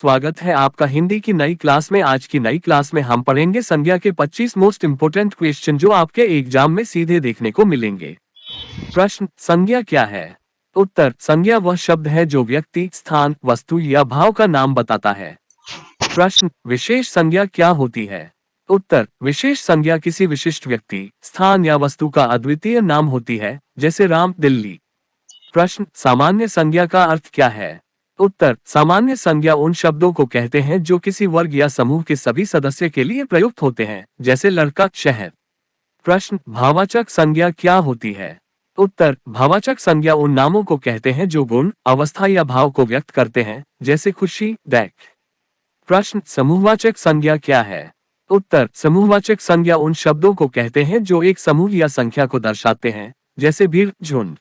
स्वागत है आपका हिंदी की नई क्लास में। आज की नई क्लास में हम पढ़ेंगे संज्ञा के 25 मोस्ट इम्पोर्टेंट क्वेश्चन जो आपके एग्जाम में सीधे देखने को मिलेंगे। प्रश्न, संज्ञा क्या है? उत्तर, संज्ञा वह शब्द है जो व्यक्ति, स्थान, वस्तु या भाव का नाम बताता है। प्रश्न, विशेष संज्ञा क्या होती है? उत्तर, विशेष संज्ञा किसी विशिष्ट व्यक्ति, स्थान या वस्तु का अद्वितीय नाम होती है, जैसे राम, दिल्ली। प्रश्न, सामान्य संज्ञा का अर्थ क्या है? उत्तर, सामान्य संज्ञा उन शब्दों को कहते हैं जो किसी वर्ग या समूह के सभी सदस्य के लिए प्रयुक्त होते हैं, जैसे लड़का, शहर। प्रश्न, भाववाचक संज्ञा क्या होती है? उत्तर, भाववाचक संज्ञा उन नामों को कहते हैं जो गुण, अवस्था या भाव को व्यक्त करते हैं, जैसे खुशी, दैख। प्रश्न, समूहवाचक संज्ञा क्या है? उत्तर, समूहवाचक संज्ञा उन शब्दों को कहते हैं जो एक समूह या संख्या को दर्शाते हैं, जैसे भीड़, झुंड।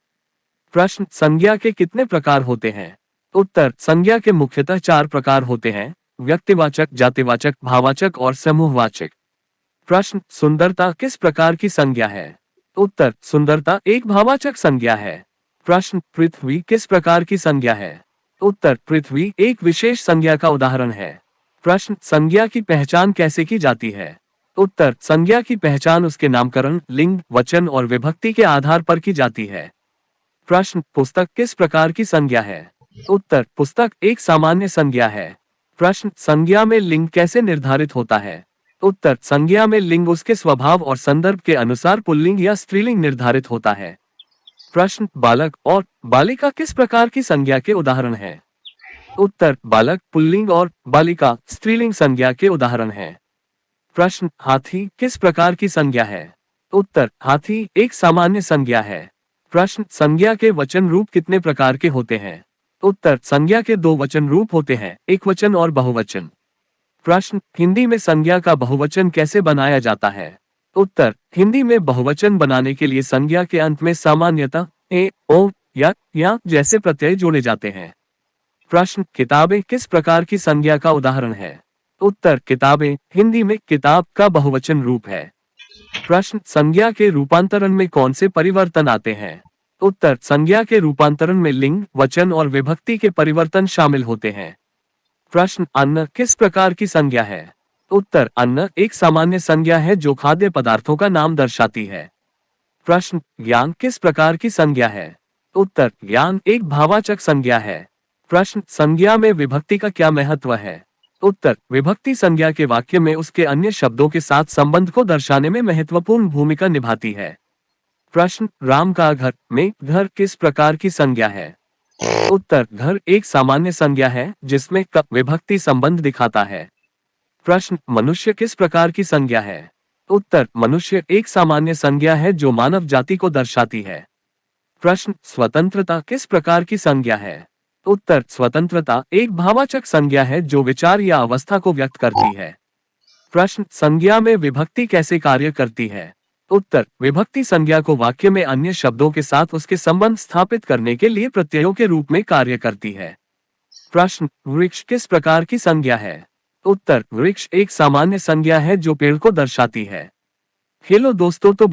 प्रश्न, संज्ञा के कितने प्रकार होते हैं? उत्तर, संज्ञा के मुख्यतः 4 प्रकार होते हैं: व्यक्तिवाचक, जातिवाचक, भाववाचक और समूहवाचक। प्रश्न, सुंदरता किस प्रकार की संज्ञा है? उत्तर, सुंदरता एक भाववाचक संज्ञा है। प्रश्न, पृथ्वी किस प्रकार की संज्ञा है? उत्तर, पृथ्वी एक विशेष संज्ञा का उदाहरण है। प्रश्न, संज्ञा की पहचान कैसे की जाती है? उत्तर, संज्ञा की पहचान उसके नामकरण, लिंग, वचन और विभक्ति के आधार पर की जाती है। प्रश्न, पुस्तक किस प्रकार की संज्ञा है? उत्तर, पुस्तक एक सामान्य संज्ञा है। प्रश्न, संज्ञा में लिंग कैसे निर्धारित होता है? उत्तर, संज्ञा में लिंग उसके स्वभाव और संदर्भ के अनुसार पुल्लिंग या स्त्रीलिंग निर्धारित होता है। प्रश्न, बालक और बालिका किस प्रकार की संज्ञा के उदाहरण हैं? उत्तर, बालक पुल्लिंग और बालिका स्त्रीलिंग संज्ञा के उदाहरण हैं। प्रश्न, हाथी किस प्रकार की संज्ञा है? उत्तर, हाथी एक सामान्य संज्ञा है। प्रश्न, संज्ञा के वचन रूप कितने प्रकार के होते हैं? उत्तर, संज्ञा के 2 वचन रूप होते हैं, एकवचन और बहुवचन। प्रश्न, हिंदी में संज्ञा का बहुवचन कैसे बनाया जाता है? उत्तर, हिंदी में बहुवचन बनाने के लिए संज्ञा के अंत में सामान्यतः ए, ओ या जैसे प्रत्यय जोड़े जाते हैं। प्रश्न, किताबें किस प्रकार की संज्ञा का उदाहरण है? उत्तर, किताबें हिंदी में किताब का बहुवचन रूप है। प्रश्न, संज्ञा के रूपांतरण में कौन से परिवर्तन आते हैं? उत्तर, संज्ञा के रूपांतरण में लिंग, वचन और विभक्ति के परिवर्तन शामिल होते हैं। प्रश्न, अन्न किस प्रकार की संज्ञा है? उत्तर, अन्न एक सामान्य संज्ञा है जो खाद्य पदार्थों का नाम दर्शाती है। प्रश्न, ज्ञान किस प्रकार की संज्ञा है? उत्तर, ज्ञान एक भाववाचक संज्ञा है। प्रश्न, संज्ञा में विभक्ति का क्या महत्व है? उत्तर, विभक्ति संज्ञा के वाक्य में उसके अन्य शब्दों के साथ संबंध को दर्शाने में महत्वपूर्ण भूमिका निभाती है। प्रश्न, राम का घर में घर किस प्रकार की संज्ञा है? उत्तर, घर एक सामान्य संज्ञा है जिसमें क विभक्ति संबंध दिखाता है। प्रश्न, मनुष्य किस प्रकार की संज्ञा है? उत्तर, मनुष्य एक सामान्य संज्ञा है जो मानव जाति को दर्शाती है। प्रश्न, स्वतंत्रता किस प्रकार की संज्ञा है? उत्तर, स्वतंत्रता एक भाववाचक संज्ञा है जो विचार या अवस्था को व्यक्त करती है। प्रश्न, संज्ञा में विभक्ति कैसे कार्य करती है? उत्तर, विभक्ति संज्ञा को वाक्य में अन्य शब्दों के साथ उसके संबंध स्थापित करने के लिए प्रत्ययों के रूप में कार्य करती है। प्रश्न, वृक्ष किस प्रकार की संज्ञा है? उत्तर, वृक्ष एक सामान्य संज्ञा है जो पेड़ को दर्शाती है। हेलो दोस्तों, तो